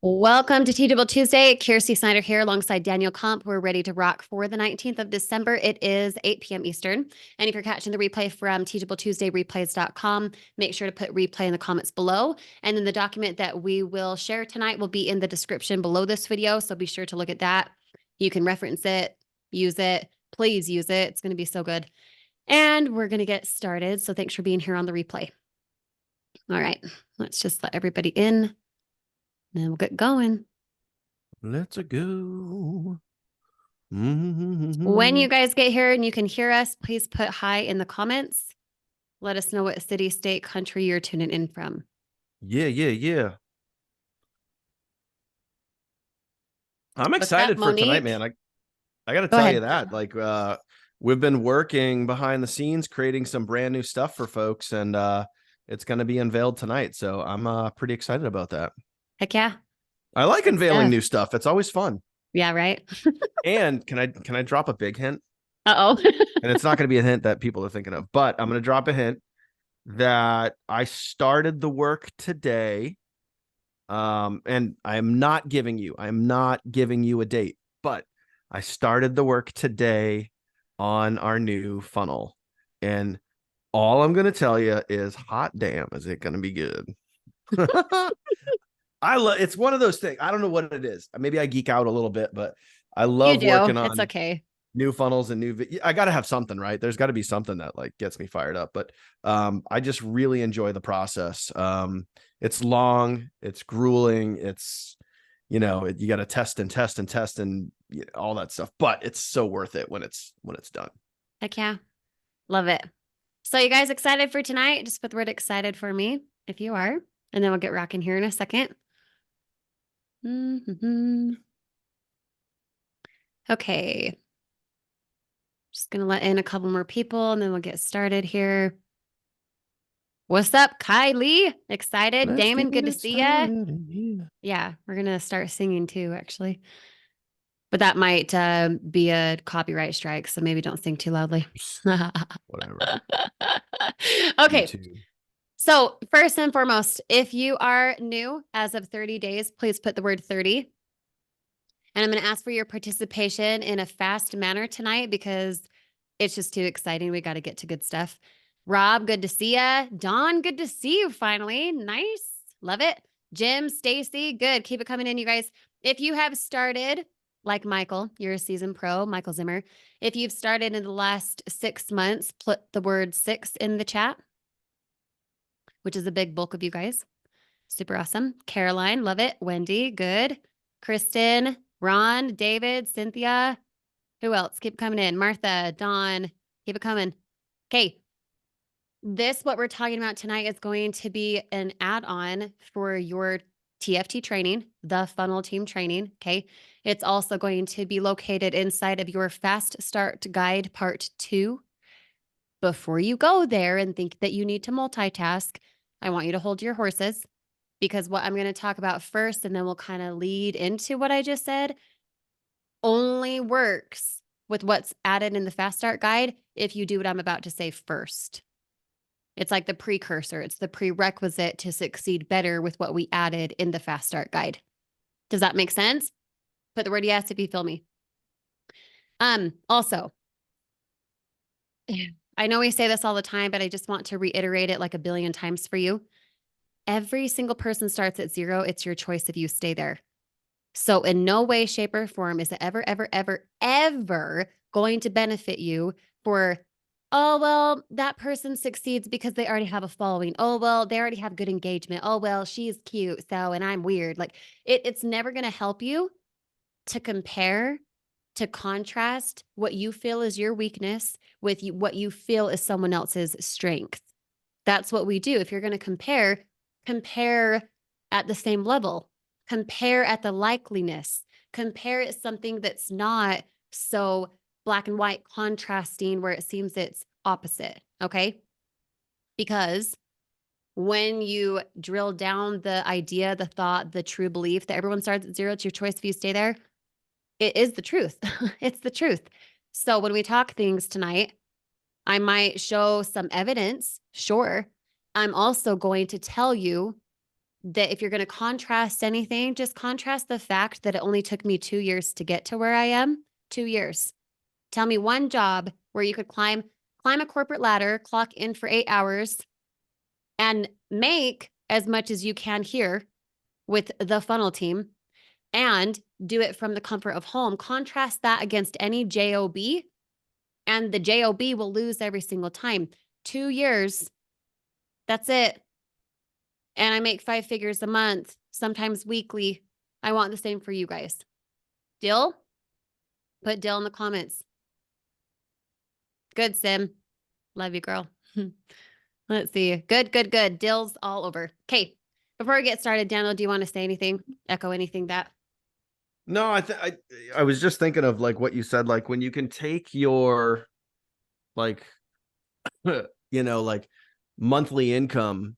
Welcome to Teachable Tuesday. Kirsty Snyder here alongside Daniel Comp. We're ready to rock for the 19th of December. It is 8 p.m. Eastern. And if you're catching the replay from teachabletuesdayreplays.com, make sure to put replay in the comments below. And then the document that we will share tonight will be in the description below this video. So be sure to look at that. You can reference it, use it. Please use it. It's going to be so good. And we're going to get started. So thanks for being here on the replay. All right, let's just let everybody in. Then we'll get going. Let's go. When you guys get here and you can hear us, please put hi in the comments. Let us know what city, state, country you're tuning in from. Yeah. I'm excited for tonight, man. I got to tell you that. Like, we've been working behind the scenes, creating some brand new stuff for folks, and it's going to be unveiled tonight. So I'm pretty excited about that. Heck yeah. I like unveiling new stuff. It's always fun. Yeah, right. And can I drop a big hint? Uh-oh. And it's not going to be a hint that people are thinking of, but I'm going to drop a hint that I started the work today. And I'm not giving you a date, but I started the work today on our new funnel. And all I'm going to tell you is, hot damn, is it going to be good? It's one of those things. I don't know what it is. Maybe I geek out a little bit, but I love working on new funnels and I got to have something, right? There's got to be something that like gets me fired up, but I just really enjoy the process. It's long, it's grueling. It's, you got to test and all that stuff, but it's so worth it when it's done. Heck yeah. Love it. So you guys excited for tonight? Just put the word excited for me if you are, and then we'll get rocking here in a second. Okay. Just going to let in a couple more people and then we'll get started here. What's up, Kylie? Excited? Let's Damon, good to see you. Yeah. Yeah, we're going to start singing too, actually. But that might be a copyright strike, so maybe don't sing too loudly. Whatever. Okay. So first and foremost, if you are new as of 30 days, please put the word 30. And I'm going to ask for your participation in a fast manner tonight because it's just too exciting. We got to get to good stuff. Rob, good to see you. Dawn, good to see you finally. Nice. Love it. Jim, Stacy, good. Keep it coming in, you guys. If you have started, like Michael, you're a seasoned pro, Michael Zimmer. If you've started in the last 6 months, put the word 6 in the chat, which is a big bulk of you guys. Super awesome. Caroline, love it. Wendy, good. Kristen, Ron, David, Cynthia. Who else? Keep coming in. Martha, Dawn, keep it coming. Okay. What we're talking about tonight is going to be an add-on for your TFT training, the funnel team training. Okay. It's also going to be located inside of your Fast Start Guide Part 2. Before you go there and think that you need to multitask, I want you to hold your horses because what I'm going to talk about first, and then we'll kind of lead into what I just said, only works with what's added in the Fast Start Guide if you do what I'm about to say first. It's like the precursor. It's the prerequisite to succeed better with what we added in the Fast Start Guide. Does that make sense? Put the word yes if you feel me. Also, I know we say this all the time, but I just want to reiterate it like a billion times for you. Every single person starts at 0. It's your choice if you stay there. So in no way, shape, or form is it ever going to benefit you for, oh, well, that person succeeds because they already have a following. Oh, well, they already have good engagement. Oh, well, she's cute. So, and I'm weird. Like it's never going to help you to compare, to contrast what you feel is your weakness with what you feel is someone else's strength. That's what we do. If you're going to compare at the same level, compare at the likeliness, compare it something that's not so black and white contrasting where it seems it's opposite. Okay. Because when you drill down the idea, the thought, the true belief that everyone starts at 0, it's your choice if you stay there. It is the truth. It's the truth. So when we talk things tonight, I might show some evidence. Sure. I'm also going to tell you that if you're going to contrast anything, just contrast the fact that it only took me 2 years to get to where I am. 2 years. Tell me one job where you could climb a corporate ladder, clock in for 8 hours, and make as much as you can here with the funnel team and do it from the comfort of home. Contrast that against any JOB, and the JOB will lose every single time. 2 years, that's it. And I make 5 figures a month, sometimes weekly. I want the same for you guys. Deal? Put deal in the comments. Good, Sim. Love you, girl. Let's see. Good, good, good. Deals all over. Okay. Before we get started, Daniel, do you want to say anything? Echo anything that? No, I was just thinking of like what you said, like when you can take your like like monthly income,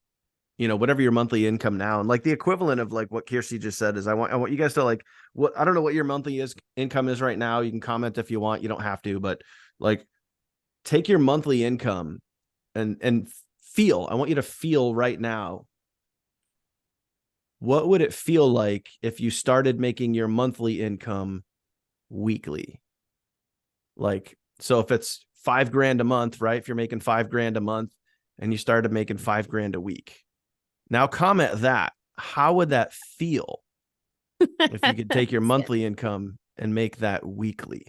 whatever your monthly income now, and like the equivalent of like what Kirsty just said is I want you guys to like I don't know what your monthly income is right now. You can comment if you want, you don't have to, but like take your monthly income and feel. I want you to feel right now. What would it feel like if you started making your monthly income weekly? Like, so if it's $5,000 a month, right? If you're making $5,000 a month and you started making $5,000 a week, now comment that. How would that feel if you could take your monthly income and make that weekly?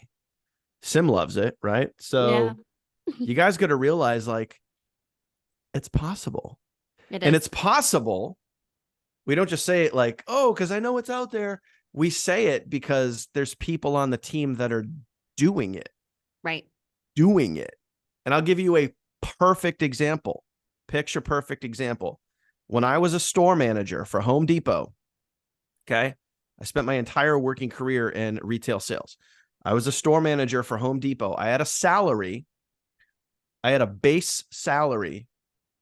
Sim loves it, right? So you guys got to realize like it's possible. And it's possible. We don't just say it like, oh, because I know it's out there. We say it because there's people on the team that are doing it. Right. Doing it. And I'll give you a perfect example. Picture perfect example. When I was a store manager for Home Depot, okay, I spent my entire working career in retail sales. I was a store manager for Home Depot. I had a salary. I had a base salary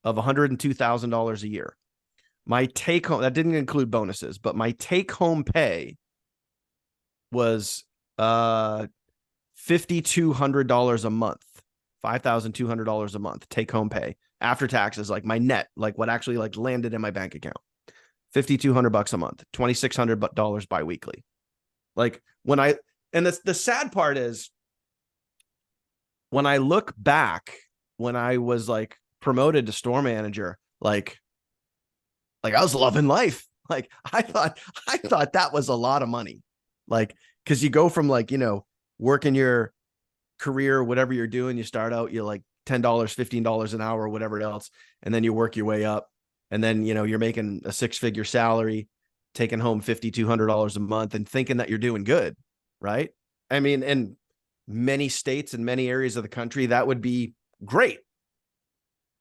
of $102,000 a year. My take home, that didn't include bonuses, but my take home pay was $5,200 a month, $5,200 a month take home pay after taxes, like my net, like what actually like landed in my bank account. $5,200 a month, $2,600 biweekly. Like and the sad part is when I look back, when I was like promoted to store manager, like I was loving life. Like I thought that was a lot of money. Like, cause you go from like, working your career, whatever you're doing, you start out, you're like $10, $15 an hour, or whatever else. And then you work your way up. And then, you're making a 6-figure salary, taking home $5,200 a month and thinking that you're doing good. Right. I mean, in many states and many areas of the country, that would be great.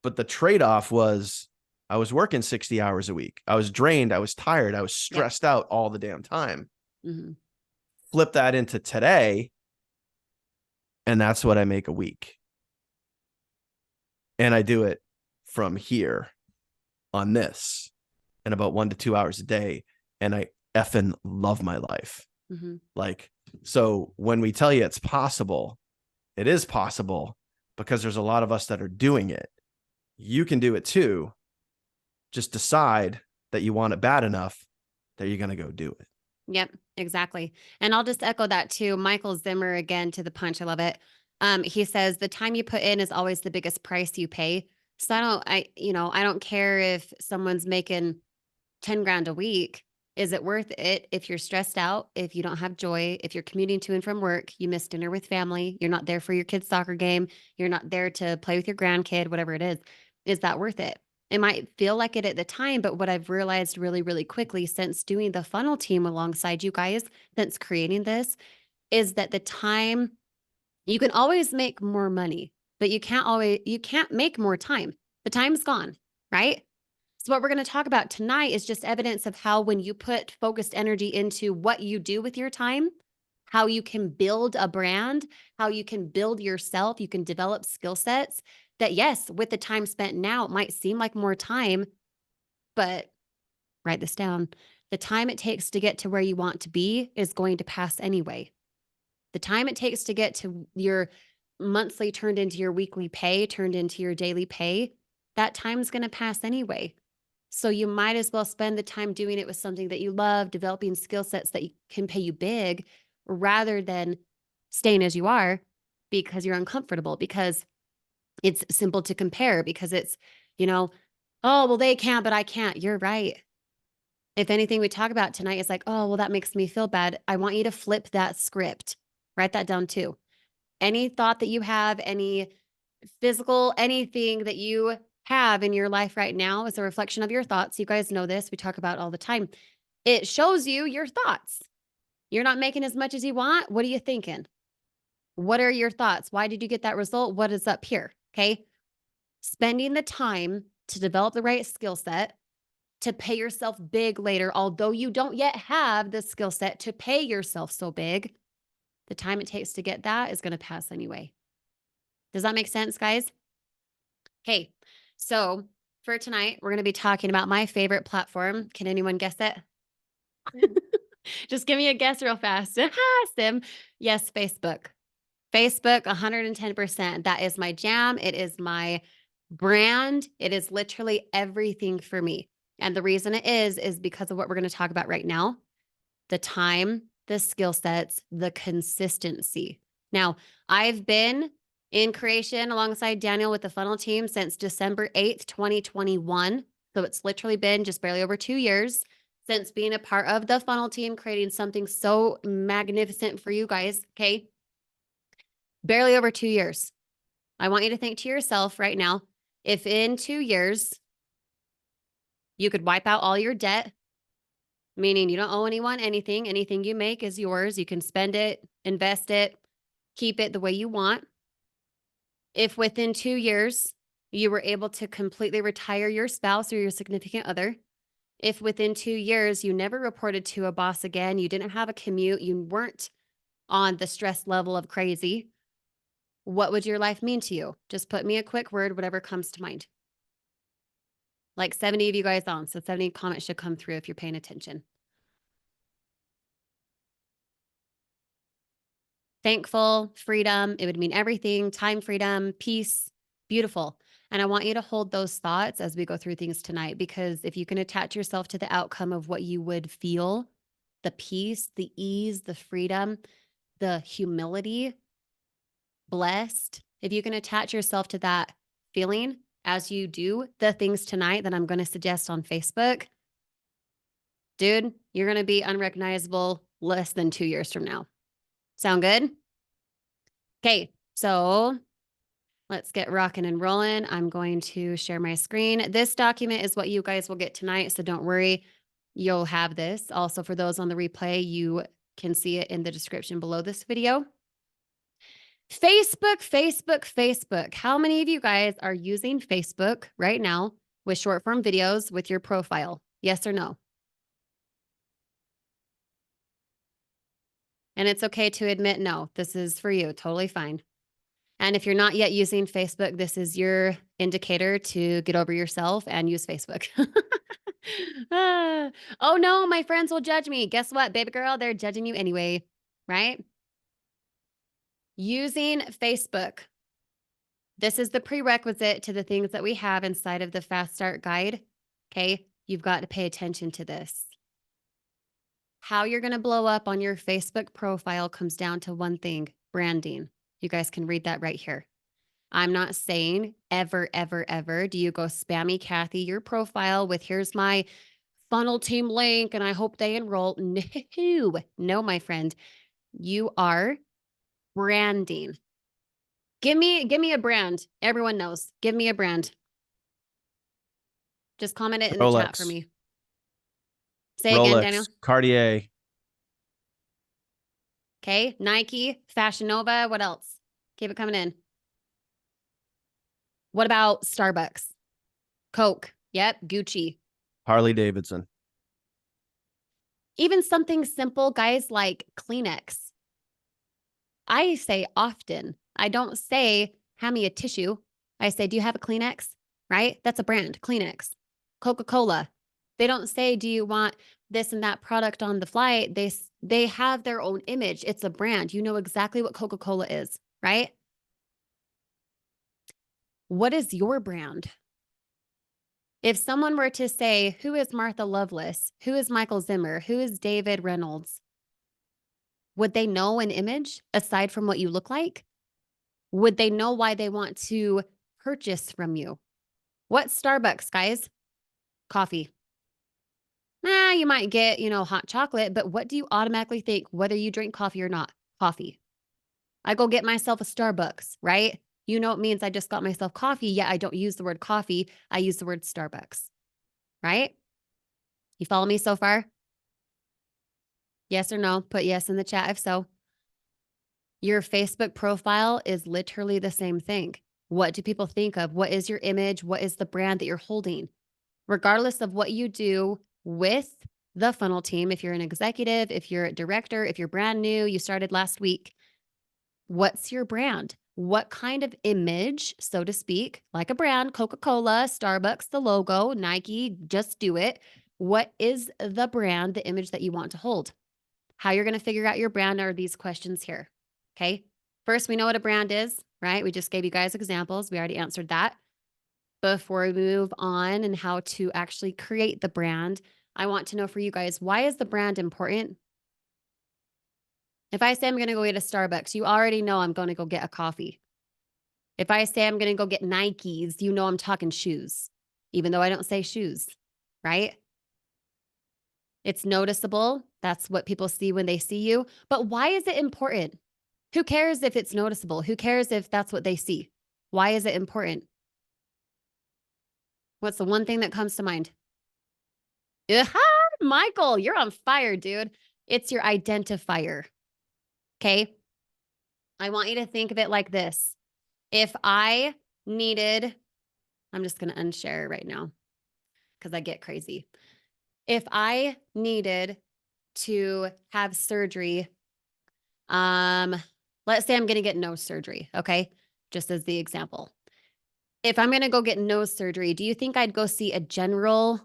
But the trade-off was I was working 60 hours a week. I was drained. I was tired. I was stressed out all the damn time. Mm-hmm. Flip that into today, and that's what I make a week. And I do it from here on this and about 1 to 2 hours a day. And I effing love my life. Mm-hmm. Like, so when we tell you it's possible, it is possible because there's a lot of us that are doing it. You can do it too. Just decide that you want it bad enough that you're going to go do it. Yep, exactly. And I'll just echo that too. Michael Zimmer, again, to the punch. I love it. He says the time you put in is always the biggest price you pay. So I don't care if someone's making 10 grand a week. Is it worth it if you're stressed out, if you don't have joy, if you're commuting to and from work, you miss dinner with family, you're not there for your kid's soccer game, you're not there to play with your grandkid, whatever it is that worth it? It might feel like it at the time, but what I've realized really, really quickly since doing the funnel team alongside you guys, since creating this, is that the time, you can always make more money, but you can't make more time. The time's gone, right? So what we're going to talk about tonight is just evidence of how when you put focused energy into what you do with your time, how you can build a brand, how you can build yourself, you can develop skill sets that, yes, with the time spent now, it might seem like more time, but write this down. The time it takes to get to where you want to be is going to pass anyway. The time it takes to get to your monthly turned into your weekly pay, turned into your daily pay, that time's going to pass anyway. So you might as well spend the time doing it with something that you love, developing skill sets that can pay you big rather than staying as you are because you're uncomfortable, because it's simple to compare, because it's, oh, well, they can't, but I can't. You're right. If anything we talk about tonight is like, oh, well, that makes me feel bad. I want you to flip that script. Write that down too. Any thought that you have, any physical, anything that you have in your life right now is a reflection of your thoughts. You guys know this. We talk about it all the time. It shows you your thoughts. You're not making as much as you want. What are you thinking? What are your thoughts? Why did you get that result? What is up here? Okay. Spending the time to develop the right skill set to pay yourself big later, although you don't yet have the skill set to pay yourself so big, the time it takes to get that is going to pass anyway. Does that make sense, guys? Okay, so for tonight, we're going to be talking about my favorite platform. Can anyone guess it? Just give me a guess real fast. Sim. Yes, Facebook. Facebook, 110%. That is my jam. It is my brand. It is literally everything for me. And the reason it is because of what we're going to talk about right now. The time, the skill sets, the consistency. Now, I've been in creation alongside Daniel with the funnel team since December 8th, 2021. So it's literally been just barely over 2 years since being a part of the funnel team, creating something so magnificent for you guys. Okay. Barely over 2 years. I want you to think to yourself right now, if in 2 years you could wipe out all your debt, meaning you don't owe anyone anything, anything you make is yours. You can spend it, invest it, keep it the way you want. If within 2 years you were able to completely retire your spouse or your significant other, if within 2 years you never reported to a boss again, you didn't have a commute, you weren't on the stress level of crazy, what would your life mean to you? Just put me a quick word, whatever comes to mind. Like 70 of you guys on, so 70 comments should come through if you're paying attention. Thankful, freedom, it would mean everything, time freedom, peace, beautiful. And I want you to hold those thoughts as we go through things tonight, because if you can attach yourself to the outcome of what you would feel, the peace, the ease, the freedom, the humility, blessed, if you can attach yourself to that feeling as you do the things tonight that I'm going to suggest on Facebook, dude, you're going to be unrecognizable less than 2 years from now. Sound good? Okay, so let's get rocking and rolling. I'm going to share my screen. This document is what you guys will get tonight, so don't worry. You'll have this. Also, for those on the replay, you can see it in the description below this video. Facebook, Facebook, Facebook. How many of you guys are using Facebook right now with short form videos with your profile? Yes or no? And it's okay to admit no. This is for you. Totally fine. And if you're not yet using Facebook, this is your indicator to get over yourself and use Facebook. Oh no, my friends will judge me. Guess what, baby girl? They're judging you anyway, right? Using Facebook. This is the prerequisite to the things that we have inside of the Fast Start Guide. Okay, you've got to pay attention to this. How you're going to blow up on your Facebook profile comes down to one thing: branding. You guys can read that right here. I'm not saying ever, ever, ever do you go spammy Kathy your profile with here's my funnel team link and I hope they enroll. No, my friend. You are branding. Give me a brand. Everyone knows. Give me a brand. Just comment it in the chat for me. Say Rolex, again, Daniel. Cartier. Okay. Nike, Fashion Nova. What else? Keep it coming in. What about Starbucks? Coke. Yep. Gucci. Harley Davidson. Even something simple, guys, like Kleenex. I say often, I don't say, hand me a tissue. I say, do you have a Kleenex? Right? That's a brand, Kleenex. Coca-Cola. They don't say, do you want this and that product on the flight? They have their own image. It's a brand. You know exactly what Coca-Cola is, right? What is your brand? If someone were to say, who is Martha Lovelace? Who is Michael Zimmer? Who is David Reynolds? Would they know an image aside from what you look like? Would they know why they want to purchase from you? What's Starbucks, guys? Coffee. You might get, hot chocolate, but what do you automatically think, whether you drink coffee or not? Coffee. I go get myself a Starbucks, right? You know, it means I just got myself coffee. Yeah, I don't use the word coffee. I use the word Starbucks, right? You follow me so far? Yes or no? Put yes in the chat if so. Your Facebook profile is literally the same thing. What do people think of? What is your image? What is the brand that you're holding? Regardless of what you do with the funnel team, if you're an executive, if you're a director, if you're brand new, you started last week, what's your brand? What kind of image, so to speak, like a brand, Coca-Cola, Starbucks, the logo, Nike, just do it. What is the brand, the image that you want to hold? How you're going to figure out your brand are these questions here. Okay. First, we know what a brand is, right? We just gave you guys examples. We already answered that. Before we move on and how to actually create the brand, I want to know for you guys, why is the brand important? If I say I'm going to go get a Starbucks, you already know I'm going to go get a coffee. If I say I'm going to go get Nikes, you know I'm talking shoes, even though I don't say shoes, right? It's noticeable. That's what people see when they see you. But why is it important? Who cares if it's noticeable? Who cares if that's what they see? Why is it important? What's the one thing that comes to mind? Michael, you're on fire, dude. It's your identifier. Okay. I want you to think of it like this. If I needed, I'm just going to unshare right now because I get crazy. If I needed to have surgery, let's say I'm going to get nose surgery. Okay. Just as the example. If I'm going to go get nose surgery, do you think I'd go see a general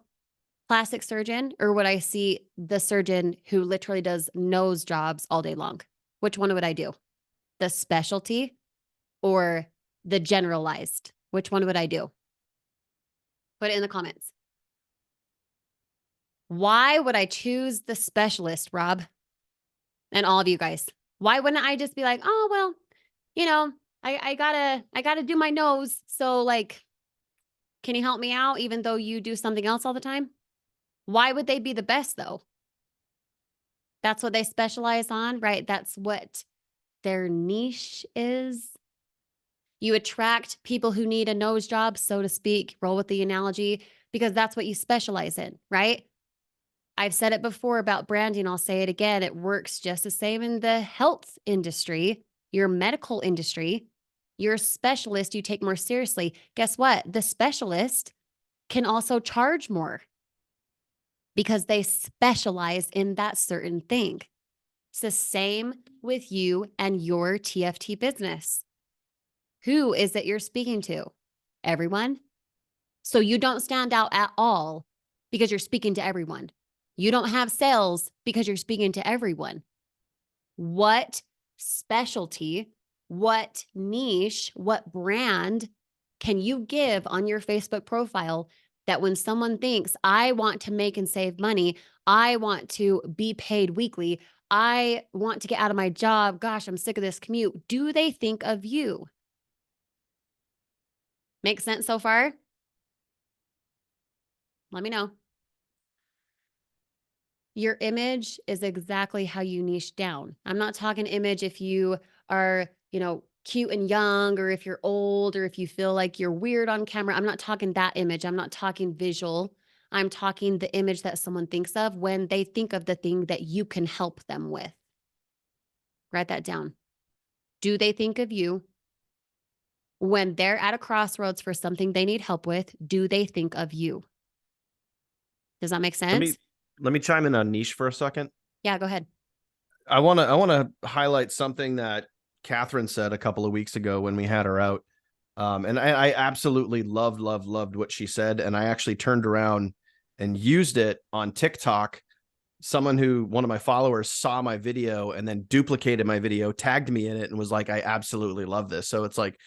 plastic surgeon, or would I see the surgeon who literally does nose jobs all day long? Which one would I do? The specialty or the generalized? Which one would I do? Put it in the comments. Why would I choose the specialist, Rob? And all of you guys. Why wouldn't I just be like, oh, well, I gotta do my nose. So like, can you help me out even though you do something else all the time? Why would they be the best though? That's what they specialize on, right? That's what their niche is. You attract people who need a nose job, so to speak, roll with the analogy, because that's what you specialize in, right? I've said it before about branding. I'll say it again. It works just the same in the health industry, your medical industry. You're a specialist, you take more seriously. Guess what? The specialist can also charge more because they specialize in that certain thing. It's the same with you and your TFT business. Who is it you're speaking to? Everyone. So you don't stand out at all because you're speaking to everyone. You don't have sales because you're speaking to everyone. What specialty, what niche, what brand can you give on your Facebook profile that when someone thinks, I want to make and save money, I want to be paid weekly, I want to get out of my job, gosh, I'm sick of this commute, do they think of you? Make sense so far? Let me know. Your image is exactly how you niche down. I'm not talking image if you are, cute and young, or if you're old, or if you feel like you're weird on camera. I'm not talking that image. I'm not talking visual. I'm talking the image that someone thinks of when they think of the thing that you can help them with. Write that down. Do they think of you when they're at a crossroads for something they need help with? Do they think of you? Does that make sense? Let me chime in on niche for a second. Yeah, go ahead. I want to highlight something that Catherine said a couple of weeks ago when we had her out. And I absolutely loved what she said. And I actually turned around and used it on TikTok. One of my followers saw my video and then duplicated my video, tagged me in it, and was like, I absolutely love this. So it's like,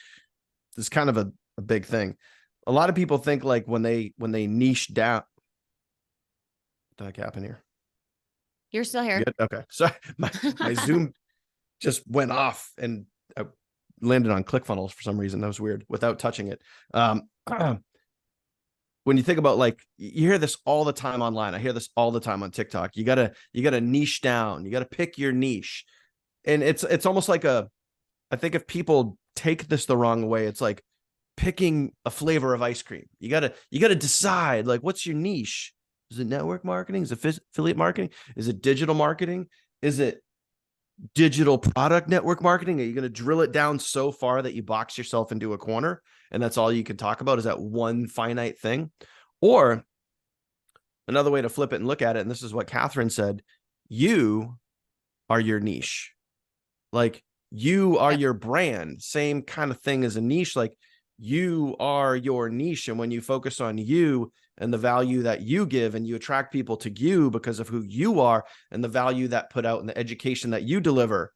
this kind of a big thing. a lot of people think like when they niche down. What the heck happened here? You're still here. Good? Okay. Sorry. My Zoom just went off and I landed on ClickFunnels for some reason. That was weird without touching it. When you think about like, you hear this all the time online. I hear this all the time on TikTok. You gotta niche down. You gotta pick your niche. And it's almost like I think if people take this the wrong way, it's like picking a flavor of ice cream. You gotta decide like, what's your niche? Is it network marketing? Is it affiliate marketing? Is it digital marketing? Is it digital product network marketing? Are you going to drill it down so far that you box yourself into a corner and that's all you can talk about is that one finite thing? Or another way to flip it and look at it, and this is what Catherine said, you are your niche. Like you are your brand, same kind of thing as a niche. Like you are your niche. And when you focus on you and the value that you give and you attract people to you because of who you are and the value that put out and the education that you deliver,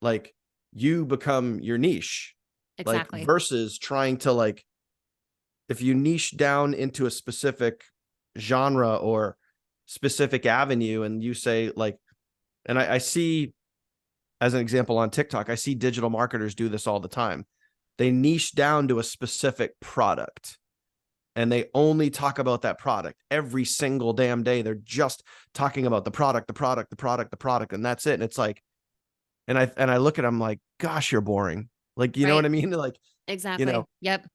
like you become your niche. Exactly. Like versus trying to like, if you niche down into a specific genre or specific avenue and you say like, and I see as an example on TikTok, I see digital marketers do this all the time. They niche down to a specific product and they only talk about that product every single damn day. They're just talking about the product, and that's it. And it's like, and I look at them like, gosh, you're boring. Like, you know what I mean? Like, exactly. You know, yep.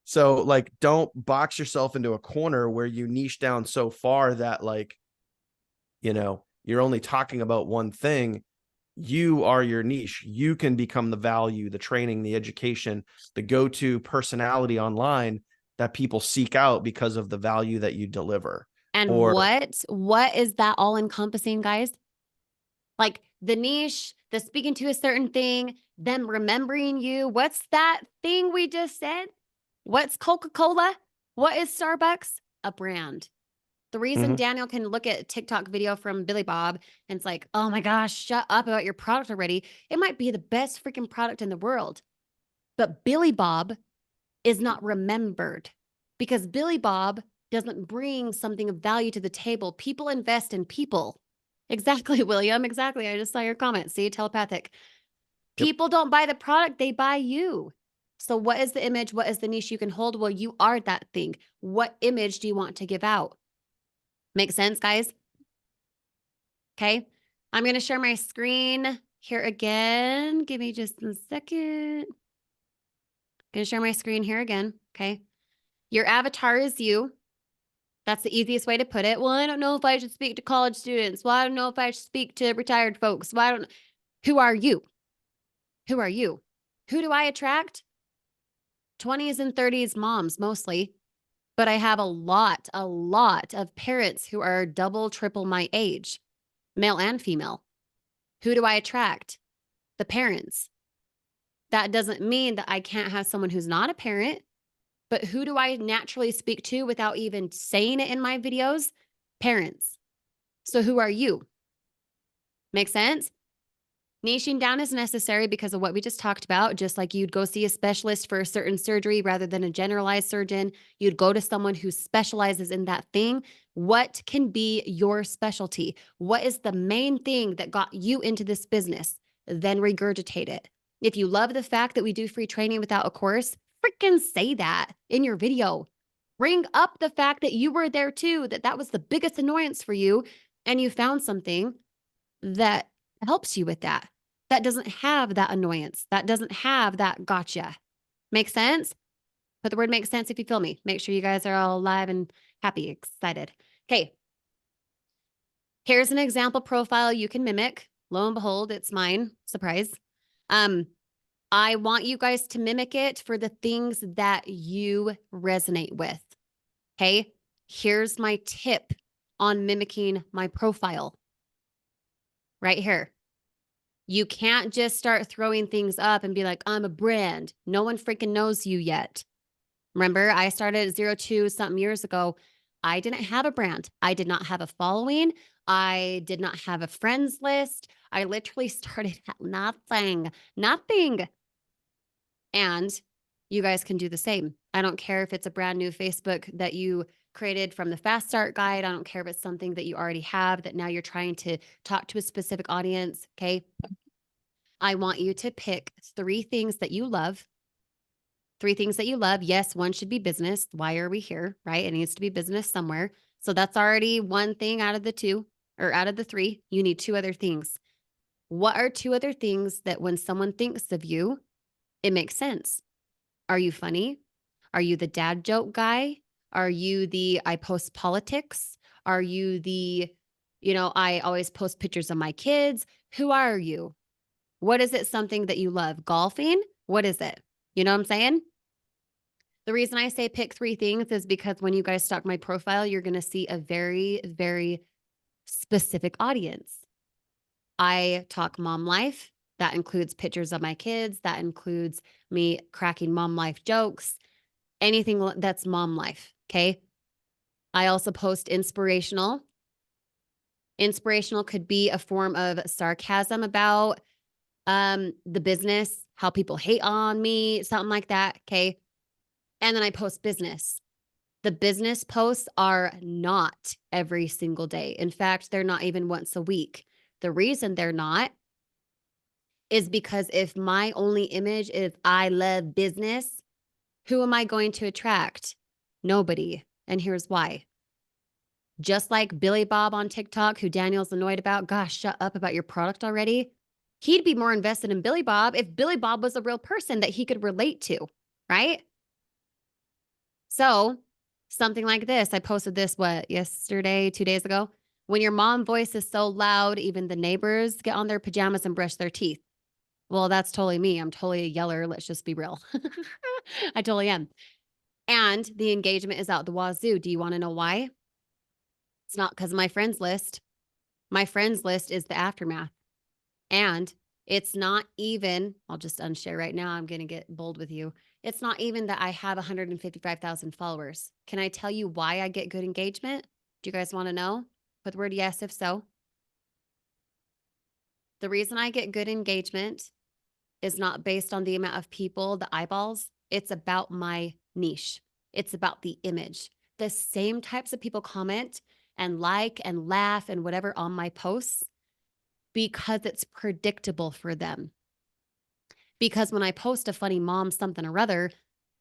So like, don't box yourself into a corner where you niche down so far that like, you know, you're only talking about one thing. You are your niche. You can become the value, the training, the education, the go-to personality online that people seek out because of the value that you deliver. And what is that all encompassing, guys? Like the niche, the speaking to a certain thing, them remembering you. What's that thing we just said? What's Coca-Cola? What is Starbucks? A brand. The reason Daniel can look at a TikTok video from Billy Bob and it's like, oh my gosh, shut up about your product already. It might be the best freaking product in the world. But Billy Bob is not remembered because Billy Bob doesn't bring something of value to the table. People invest in people. Exactly, William. Exactly. I just saw your comment. See, telepathic. People don't buy the product, they buy you. So what is the image? What is the niche you can hold? Well, you are that thing. What image do you want to give out? Make sense, guys? Okay. I'm going to share my screen here again. Give me just a second. Going to share my screen here again. Okay. Your avatar is you. That's the easiest way to put it. Well, I don't know if I should speak to college students. Well, I don't know if I should speak to retired folks. Well, I don't. Who are you? Who are you? Who do I attract? 20s and 30s moms mostly. But I have a lot of parents who are double, triple my age, male and female. Who do I attract? The parents. That doesn't mean that I can't have someone who's not a parent, but who do I naturally speak to without even saying it in my videos? Parents. So who are you? Make sense? Niching down is necessary because of what we just talked about. Just like you'd go see a specialist for a certain surgery rather than a generalized surgeon, you'd go to someone who specializes in that thing. What can be your specialty? What is the main thing that got you into this business? Then regurgitate it. If you love the fact that we do free training without a course, freaking say that in your video. Bring up the fact that you were there too, that was the biggest annoyance for you, and you found something that helps you with that. That doesn't have that annoyance. That doesn't have that gotcha. Make sense? But the word makes sense if you feel me. Make sure you guys are all alive and happy, excited. Okay. Here's an example profile you can mimic. Lo and behold, it's mine. Surprise. I want you guys to mimic it for the things that you resonate with. Okay. Here's my tip on mimicking my profile. Right here. You can't just start throwing things up and be like, I'm a brand. No one freaking knows you yet. Remember, I started at 02 something years ago. I didn't have a brand. I did not have a following. I did not have a friends list. I literally started at nothing. And You guys can do the same. I don't care if it's a brand new Facebook that you created from the Fast Start Guide. I don't care if it's something that you already have that now you're trying to talk to a specific audience. Okay. I want you to pick 3 things that you love. 3 things that you love. Yes, one should be business. Why are we here? Right? It needs to be business somewhere. So that's already one thing out of the 2 or out of the 3. You need 2 other things. What are 2 other things that when someone thinks of you, it makes sense? Are you funny? Are you the dad joke guy? Are you the I post politics? Are you the, I always post pictures of my kids? Who are you? What is it something that you love? Golfing? What is it? You know what I'm saying? The reason I say pick 3 things is because when you guys stalk my profile, you're going to see a very, very specific audience. I talk mom life. That includes pictures of my kids. That includes me cracking mom life jokes, anything that's mom life. Okay. I also post inspirational. Inspirational could be a form of sarcasm about the business, how people hate on me, something like that. Okay. And then I post business. The business posts are not every single day. In fact, they're not even once a week. The reason they're not is because if my only image is I love business, who am I going to attract? Nobody. And here's why. Just like Billy Bob on TikTok, who Daniel's annoyed about, gosh, shut up about your product already. He'd be more invested in Billy Bob if Billy Bob was a real person that he could relate to, right? So something like this, I posted this, yesterday, 2 days ago? When your mom voice is so loud, even the neighbors get on their pajamas and brush their teeth. Well, that's totally me. I'm totally a yeller. Let's just be real. I totally am. And the engagement is out the wazoo. Do you want to know why? It's not because of my friends list. My friends list is the aftermath. And it's not even, I'll just unshare right now. I'm going to get bold with you. It's not even that I have 155,000 followers. Can I tell you why I get good engagement? Do you guys want to know? Put the word yes if so. The reason I get good engagement is not based on the amount of people, the eyeballs. It's about my niche. It's about the image. The same types of people comment and like and laugh and whatever on my posts because it's predictable for them. Because when I post a funny mom something or other,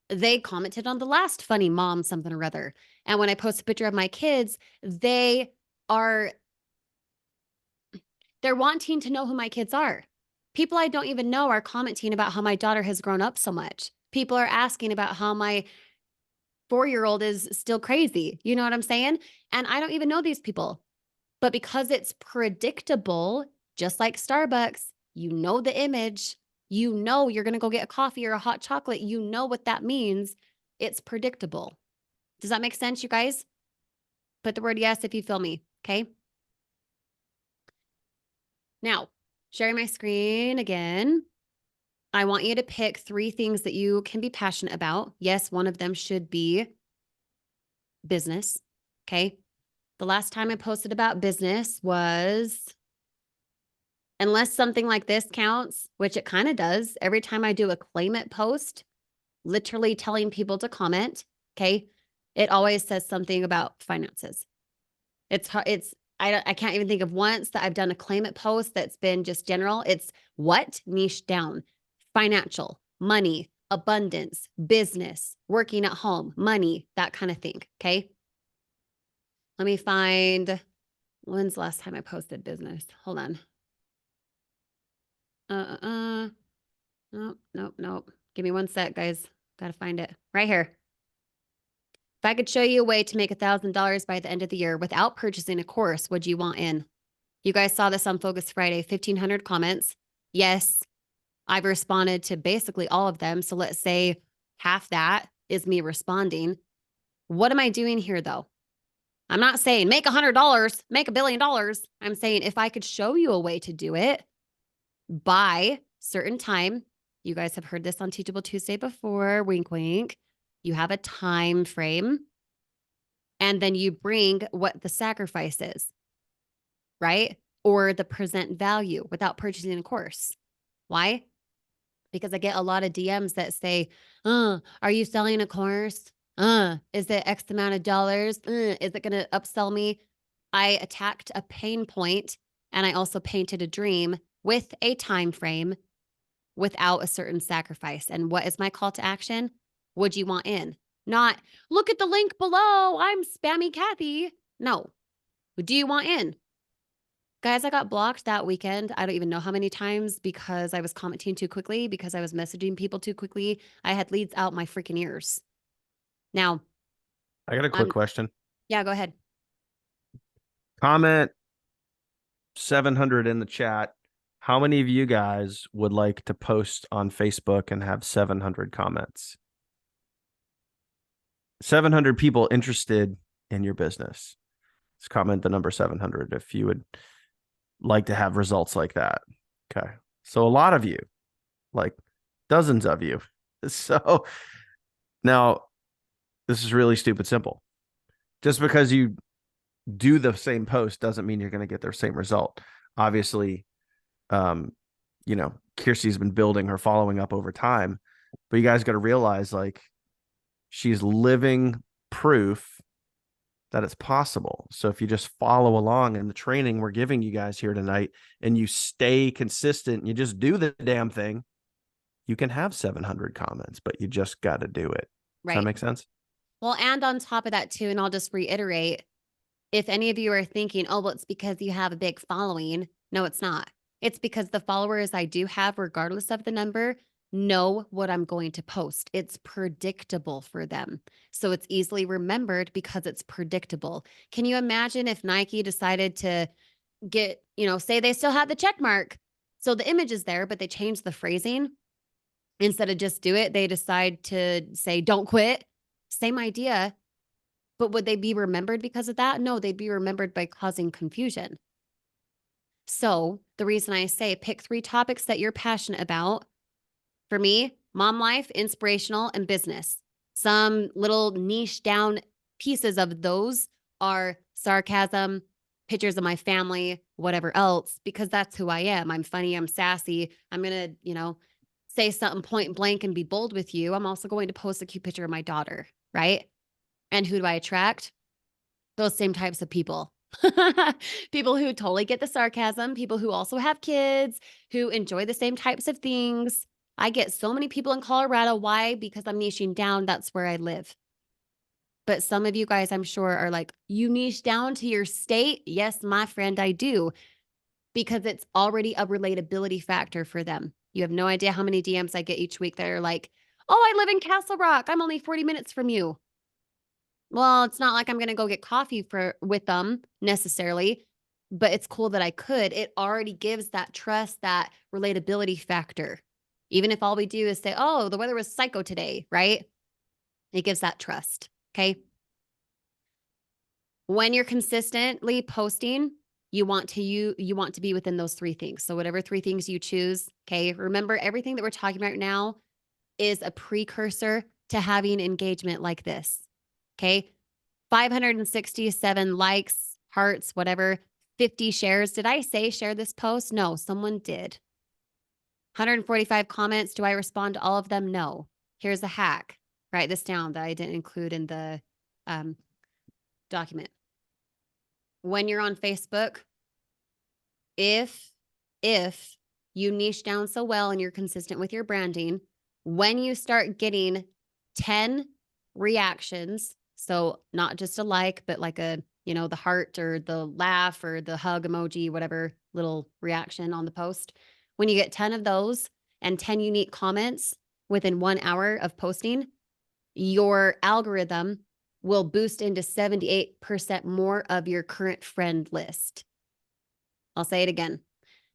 they commented on the last funny mom something or other. And when I post a picture of my kids, they're wanting to know who my kids are. People I don't even know are commenting about how my daughter has grown up so much. People are asking about how my 4-year-old is still crazy. You know what I'm saying? And I don't even know these people. But because it's predictable, just like Starbucks, you know the image, you know you're going to go get a coffee or a hot chocolate. You know what that means. It's predictable. Does that make sense, you guys? Put the word yes if you feel me. Okay. Now, sharing my screen again. I want you to pick 3 things that you can be passionate about. Yes, one of them should be business. Okay. The last time I posted about business was, unless something like this counts, which it kind of does, every time I do a claim it post, literally telling people to comment, okay, it always says something about finances. I can't even think of once that I've done a claim it post that's been just general. It's what? Niche down. Financial, money, abundance, business, working at home, money, that kind of thing, okay? Let me find, when's the last time I posted business? Hold on. Nope. Give me one sec, guys. Gotta find it. Right here. If I could show you a way to make $1,000 by the end of the year without purchasing a course, would you want in? You guys saw this on Focus Friday, 1,500 comments. Yes, I've responded to basically all of them. So let's say half that is me responding. What am I doing here though? I'm not saying make $100, make $1 billion. I'm saying if I could show you a way to do it by certain time, you guys have heard this on Teachable Tuesday before, wink, wink. You have a time frame and then you bring what the sacrifice is, right? Or the present value without purchasing a course. Why? because I get a lot of DMs that say, are you selling a course? Is it X amount of dollars? Is it going to upsell me? I attacked a pain point, and I also painted a dream with a time frame without a certain sacrifice. And what is my call to action? Would you want in? Not, look at the link below. I'm spammy Kathy. No. Do you want in? Guys, I got blocked that weekend. I don't even know how many times because I was commenting too quickly, because I was messaging people too quickly. I had leads out my freaking ears. Now, I got a quick question. Yeah, go ahead. Comment 700 in the chat. How many of you guys would like to post on Facebook and have 700 comments? 700 people interested in your business. Just comment the number 700 if you would like to have results like that. Okay. So a lot of you, like dozens of you. So now this is really stupid simple. Just because you do the same post doesn't mean you're going to get the same result. Obviously, you know, Kirsty's been building her following up over time, but you guys got to realize, like, she's living proof that it's possible. So if you just follow along in the training we're giving you guys here tonight, and you stay consistent, you just do the damn thing, you can have 700 comments, but you just got to do it. Right. Does that make sense? Well, and on top of that too, and I'll just reiterate, if any of you are thinking, oh, well, it's because you have a big following. No, it's not. It's because the followers I do have, regardless of the number, know what I'm going to post. It's predictable for them. So it's easily remembered because it's predictable. Can you imagine if Nike decided to get, say they still have the check mark. So the image is there, but they changed the phrasing. Instead of just do it, they decide to say, don't quit. Same idea. But would they be remembered because of that? No, they'd be remembered by causing confusion. So the reason I say pick 3 topics that you're passionate about. For me, mom life, inspirational, and business. Some little niche down pieces of those are sarcasm, pictures of my family, whatever else, because that's who I am. I'm funny, I'm sassy. I'm going to, say something point blank and be bold with you. I'm also going to post a cute picture of my daughter, right? And who do I attract? Those same types of people. People who totally get the sarcasm, people who also have kids, who enjoy the same types of things. I get so many people in Colorado. Why? Because I'm niching down. That's where I live. But some of you guys, I'm sure, are like, you niche down to your state? Yes, my friend, I do. Because it's already a relatability factor for them. You have no idea how many DMs I get each week that are like, oh, I live in Castle Rock. I'm only 40 minutes from you. Well, it's not like I'm going to go get coffee with them necessarily, but it's cool that I could. It already gives that trust, that relatability factor. Even if all we do is say, oh, the weather was psycho today, right? It gives that trust. Okay. When you're consistently posting, you want to be within those 3 things. So whatever 3 things you choose, okay? Remember, everything that we're talking about now is a precursor to having engagement like this. Okay. 567 likes, hearts, whatever, 50 shares. Did I say share this post? No, someone did. 145 comments. Do I respond to all of them? No. Here's a hack. Write this down that I didn't include in the document. When you're on Facebook, if you niche down so well and you're consistent with your branding, when you start getting 10 reactions, so not just a like, but like the heart or the laugh or the hug emoji, whatever little reaction on the post, when you get 10 of those and 10 unique comments within 1 hour of posting, your algorithm will boost into 78% more of your current friend list. I'll say it again.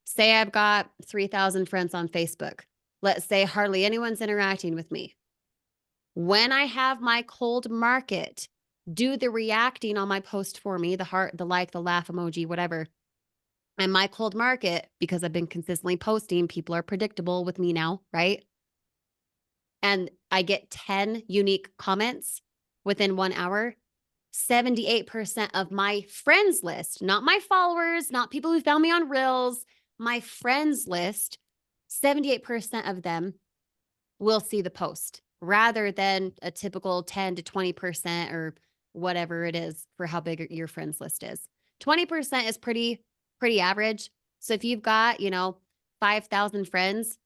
Say I've got 3,000 friends on Facebook. Let's say hardly anyone's interacting with me. When I have my cold market do the reacting on my post for me, the heart, the like, the laugh emoji, whatever, and my cold market, because I've been consistently posting, people are predictable with me now, right? And I get 10 unique comments within 1 hour, 78% of my friends list, not my followers, not people who found me on Reels, my friends list, 78% of them will see the post rather than a typical 10 to 20% or whatever it is for how big your friends list is. 20% is pretty average. So if you've got, 5,000 friends,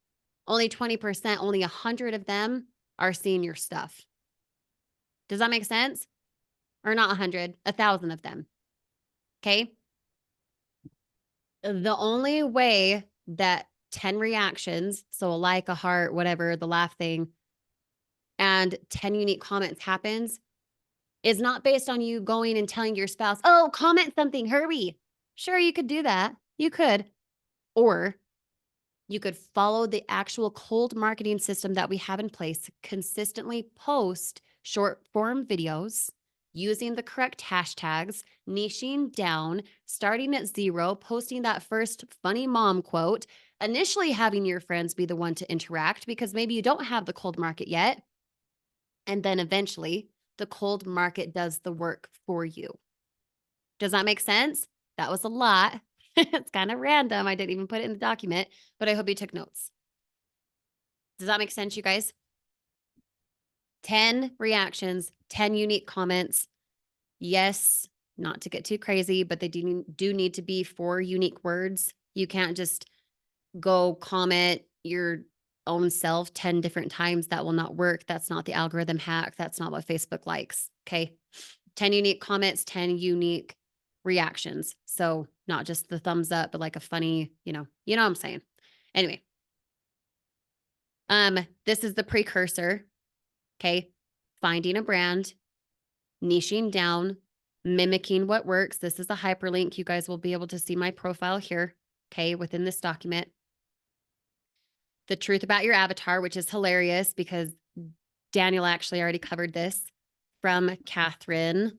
only 20%, only 100 of them are seeing your stuff. Does that make sense? Or not 100, 1,000 of them. Okay. The only way that 10 reactions, so a like, a heart, whatever, the laugh thing, and 10 unique comments happens is not based on you going and telling your spouse, oh, comment something, hurry. Sure, you could do that. You could. Or you could follow the actual cold marketing system that we have in place, consistently post short form videos using the correct hashtags, niching down, starting at 0, posting that first funny mom quote, initially having your friends be the one to interact because maybe you don't have the cold market yet. And then eventually the cold market does the work for you. Does that make sense? That was a lot. It's kind of random. I didn't even put it in the document, but I hope you took notes. Does that make sense, you guys? 10 reactions, 10 unique comments. Yes, not to get too crazy, but they do need to be 4 unique words. You can't just go comment your own self 10 different times. That will not work. That's not the algorithm hack. That's not what Facebook likes. Okay. 10 unique comments, 10 unique reactions. So not just the thumbs up, but like a funny, you know what I'm saying. Anyway, this is the precursor. Okay. Finding a brand, niching down, mimicking what works. This is a hyperlink. You guys will be able to see my profile here. Okay. Within this document. The truth about your avatar, which is hilarious because Daniel actually already covered this from Catherine.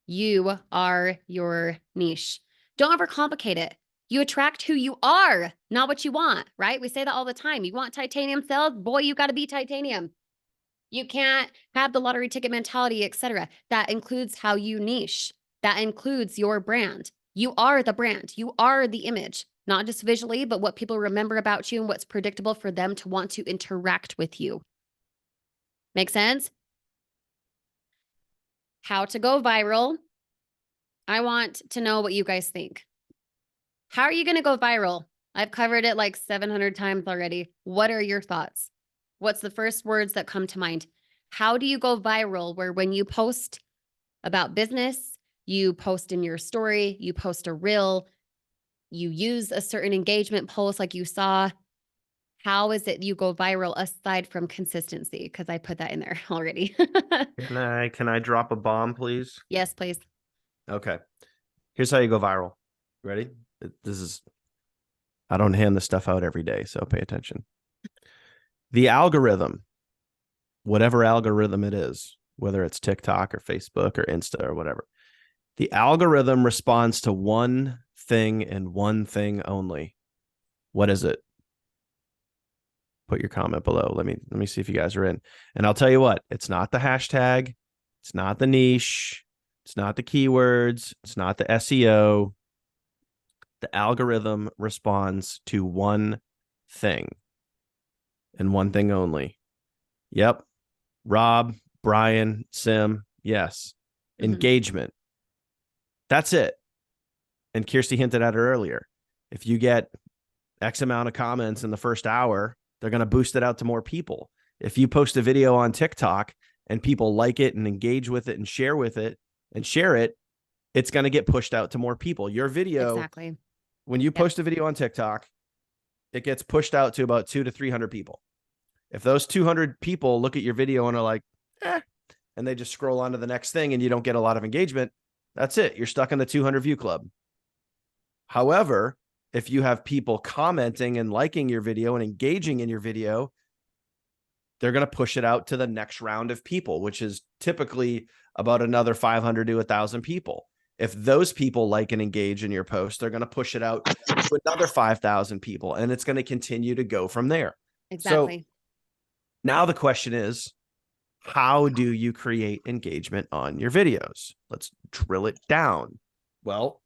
You are your niche. Don't overcomplicate it. You attract who you are, not what you want, right? We say that all the time. You want titanium cells? Boy, you got to be titanium. You can't have the lottery ticket mentality, etc. That includes how you niche. That includes your brand. You are the brand. You are the image, not just visually, but what people remember about you and what's predictable for them to want to interact with you. Make sense? How to go viral. I want to know what you guys think. How are you going to go viral? I've covered it like 700 times already. What are your thoughts? What's the first words that come to mind? How do you go viral where when you post about business, you post in your story, you post a reel, you use a certain engagement post like you saw? How is it you go viral aside from consistency? Because I put that in there already. Can I drop a bomb, please? Yes, please. Okay. Here's how you go viral. Ready? I don't hand this stuff out every day, so pay attention. The algorithm, whatever algorithm it is, whether it's TikTok or Facebook or Insta or whatever, the algorithm responds to one thing and one thing only. What is it? Put your comment below. Let me see if you guys are in. And I'll tell you what, it's not the hashtag, it's not the niche, it's not the keywords, it's not the SEO. The algorithm responds to one thing and one thing only. Yep. Rob, Brian, Sim. Yes. Engagement. That's it. And Kirsty hinted at it earlier. If you get X amount of comments in the first hour, they're going to boost it out to more people. If you post a video on TikTok and people like it and engage with it and share it, it's going to get pushed out to more people. Your video, exactly. When you post a video on TikTok, it gets pushed out to about 200 to 300 people. If those 200 people look at your video and are like, and they just scroll on to the next thing and you don't get a lot of engagement, that's it. You're stuck in the 200 view club. However, if you have people commenting and liking your video and engaging in your video, they're going to push it out to the next round of people, which is typically about another 500 to 1,000 people. If those people like and engage in your post, they're going to push it out to another 5,000 people, and it's going to continue to go from there. Exactly. So now the question is, how do you create engagement on your videos? Let's drill it down. Well,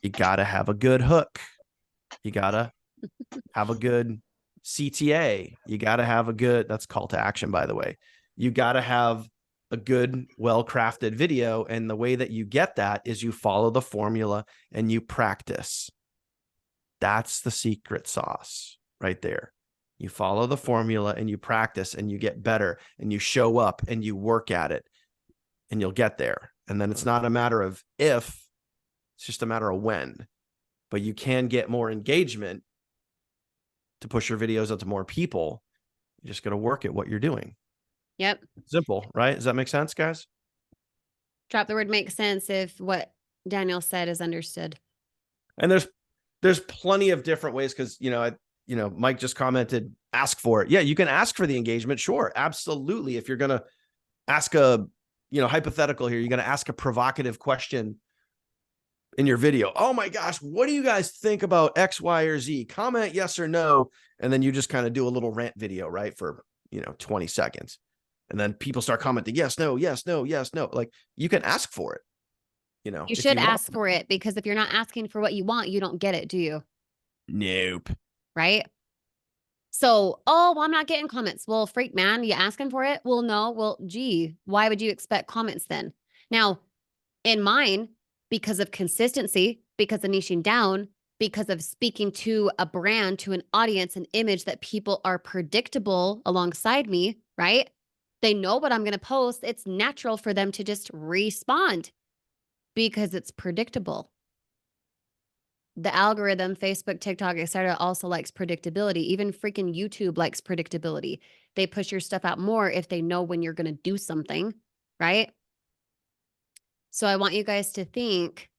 you got to have a good hook. You got to have a good CTA, you got to have a good, that's call to action, by the way. You got to have a good, well-crafted video. And the way that you get that is you follow the formula and you practice. That's the secret sauce right there. You follow the formula and you practice and you get better and you show up and you work at it and you'll get there. And then it's not a matter of if, it's just a matter of when. But you can get more engagement to push your videos out to more people. You just got to work at what you're doing. Yep. Simple, right? Does that make sense, guys? Drop the word "make sense" if what Daniel said is understood. And there's plenty of different ways, because Mike just commented, ask for it. Yeah, you can ask for the engagement. Sure, absolutely. If you're gonna ask a hypothetical here, you're gonna ask a provocative question in your video. Oh my gosh, what do you guys think about X, Y, or Z? Comment yes or no. And then you just kind of do a little rant video, right? For 20 seconds. And then people start commenting, yes, no, yes, no, yes, no. Like, you can ask for it. You should ask for it, because if you're not asking for what you want, you don't get it, do you? Nope. Right? So, well, I'm not getting comments. Well, freak, man, you asking for it? Well, no. Well, gee, why would you expect comments then? Now, in mine, because of consistency, because of niching down, because of speaking to a brand, to an audience, an image that people are predictable alongside me, right? They know what I'm going to post. It's natural for them to just respond because it's predictable. The algorithm, Facebook, TikTok, etc., also likes predictability. Even freaking YouTube likes predictability. They push your stuff out more if they know when you're going to do something, right? So I want you guys to think,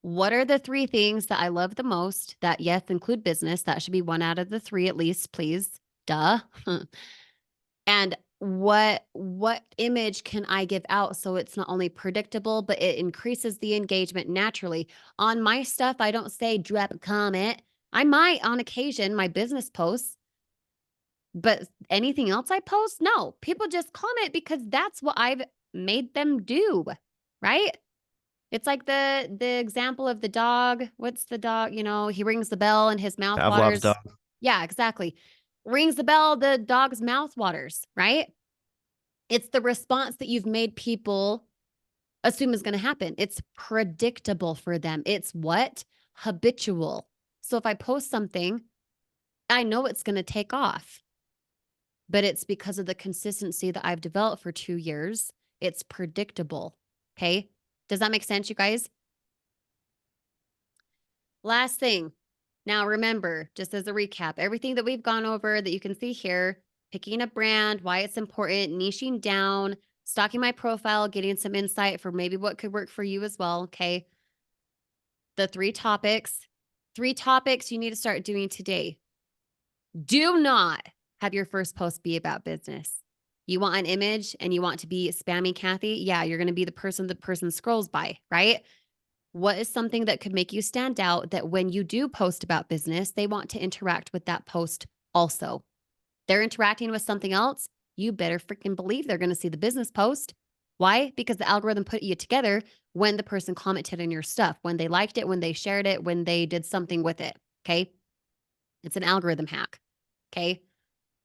what are the 3 things that I love the most that, yes, include business? That should be 1 out of the 3 at least, please. Duh. And what image can I give out so it's not only predictable, but it increases the engagement naturally? On my stuff, I don't say drop a comment. I might on occasion, my business posts, but anything else I post, no. People just comment because that's what I've made them do, right? It's like the example of the dog. What's the dog? He rings the bell and his mouth waters. Dog. Yeah, exactly. Rings the bell, the dog's mouth waters, right? It's the response that you've made people assume is going to happen. It's predictable for them. It's what? Habitual. So if I post something, I know it's going to take off, but it's because of the consistency that I've developed for 2 years. It's predictable. Okay. Does that make sense, you guys? Last thing. Now, remember, just as a recap, everything that we've gone over that you can see here, picking a brand, why it's important, niching down, stalking my profile, getting some insight for maybe what could work for you as well, okay? The 3 topics you need to start doing today. Do not have your first post be about business. You want an image and you want to be spammy Kathy? Yeah, you're going to be the person scrolls by, right? What is something that could make you stand out that when you do post about business, they want to interact with that post also? They're interacting with something else. You better freaking believe they're going to see the business post. Why? Because the algorithm put you together when the person commented on your stuff, when they liked it, when they shared it, when they did something with it. Okay. It's an algorithm hack. Okay.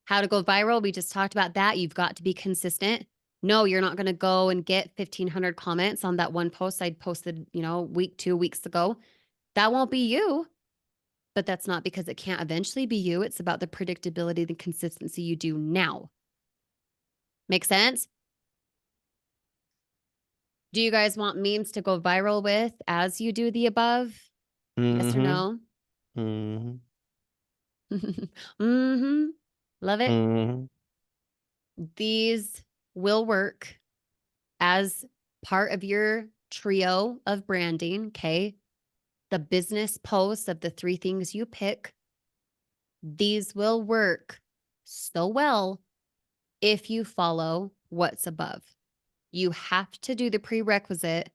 How to go viral. We just talked about that. You've got to be consistent. No, you're not going to go and get 1,500 comments on that one post I posted, 2 weeks ago. That won't be you. But that's not because it can't eventually be you. It's about the predictability, the consistency you do now. Make sense? Do you guys want memes to go viral with as you do the above? Yes or no? Mm-hmm. Mm-hmm. Love it. Mm-hmm. These will work as part of your trio of branding, okay? The business posts of the 3 things you pick. These will work so well if you follow what's above. You have to do the prerequisite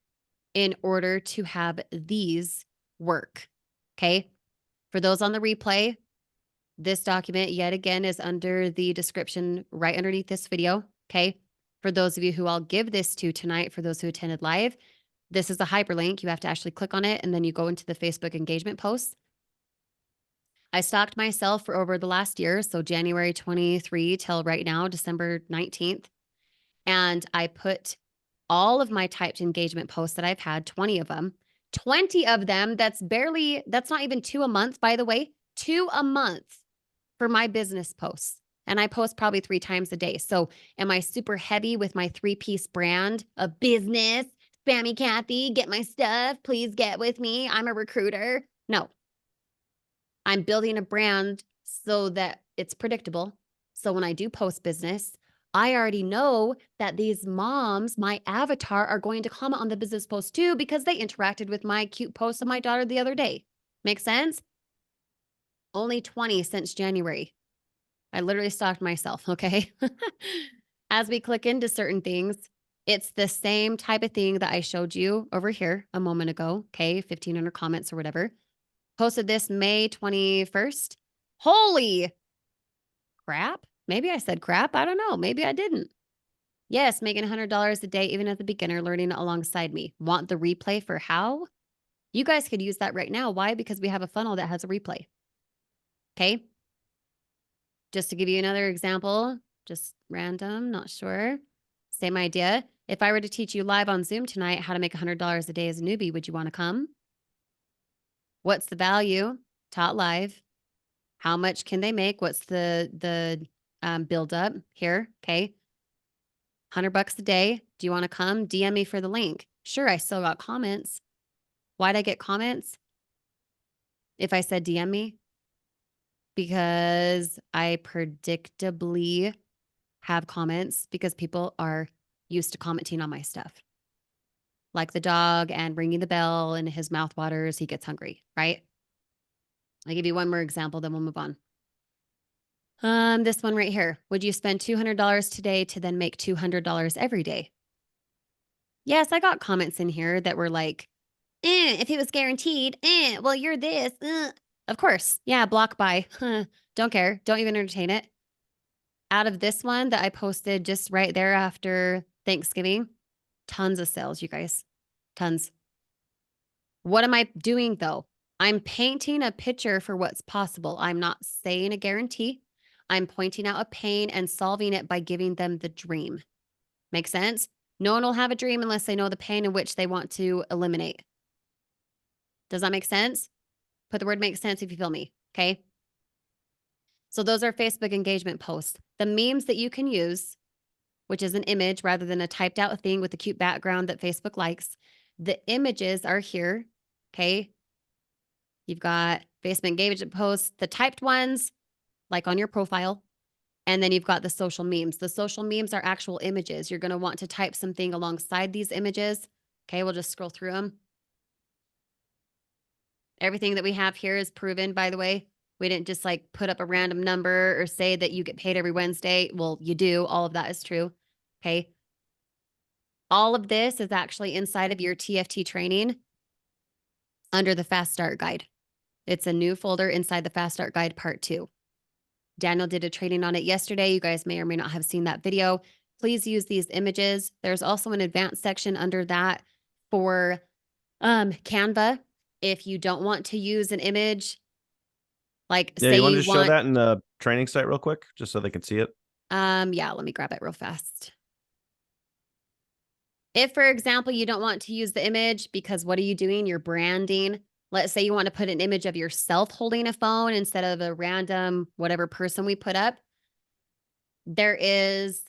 in order to have these work, okay? For those on the replay, this document, yet again, is under the description right underneath this video, okay? For those of you who I'll give this to tonight, for those who attended live, this is a hyperlink. You have to actually click on it, and then you go into the Facebook engagement posts. I stalked myself for over the last year. So January 23 till right now, December 19th. And I put all of my typed engagement posts that I've had, 20 of them, that's not even 2 a month, by the way, 2 a month for my business posts. And I post probably 3 times a day. So am I super heavy with my 3-piece brand of business? Spammy Kathy, get my stuff. Please get with me. I'm a recruiter. No, I'm building a brand so that it's predictable. So when I do post business, I already know that these moms, my avatar, are going to comment on the business post too because they interacted with my cute post of my daughter the other day. Make sense? Only 20 since January. I literally stalked myself, okay? As we click into certain things, it's the same type of thing that I showed you over here a moment ago, okay? 1,500 comments or whatever. Posted this May 21st. Holy crap. Maybe I said crap. I don't know. Maybe I didn't. Yes, making $100 a day, even as a beginner, learning alongside me. Want the replay for how? You guys could use that right now. Why? Because we have a funnel that has a replay. Okay. Just to give you another example, just random, not sure. Same idea. If I were to teach you live on Zoom tonight how to make $100 a day as a newbie, would you want to come? What's the value? Taught live. How much can they make? What's the build up here? Okay. $100 a day. Do you want to come? DM me for the link. Sure, I still got comments. Why'd I get comments? If I said DM me? Because I predictably have comments because people are used to commenting on my stuff. Like the dog and ringing the bell and his mouth waters, he gets hungry, right? I'll give you one more example, then we'll move on. This one right here. Would you spend $200 today to then make $200 every day? Yes, I got comments in here that were like, if it was guaranteed, well, you're this. Of course. Yeah, block by. Don't care. Don't even entertain it. Out of this one that I posted just right there after Thanksgiving, tons of sales, you guys. Tons. What am I doing though? I'm painting a picture for what's possible. I'm not saying a guarantee. I'm pointing out a pain and solving it by giving them the dream. Make sense? No one will have a dream unless they know the pain in which they want to eliminate. Does that make sense? Put the word make sense if you feel me, okay? So those are Facebook engagement posts. The memes that you can use, which is an image rather than a typed out thing with a cute background that Facebook likes. The images are here, okay? You've got Facebook engagement posts, the typed ones, like on your profile. And then you've got the social memes. The social memes are actual images. You're going to want to type something alongside these images. Okay, we'll just scroll through them. Everything that we have here is proven, by the way. We didn't just like put up a random number or say that you get paid every Wednesday. Well, you do. All of that is true. Okay. All of this is actually inside of your TFT training under the Fast Start Guide. It's a new folder inside the Fast Start Guide Part 2. Daniel did a training on it yesterday. You guys may or may not have seen that video. Please use these images. There's also an advanced section under that for Canva. If you don't want to use an image, like yeah, you want to just show that in the training site real quick, just so they can see it? Yeah, let me grab it real fast. If, for example, you don't want to use the image because what are you doing? You're branding. Let's say you want to put an image of yourself holding a phone instead of a random whatever person we put up. There is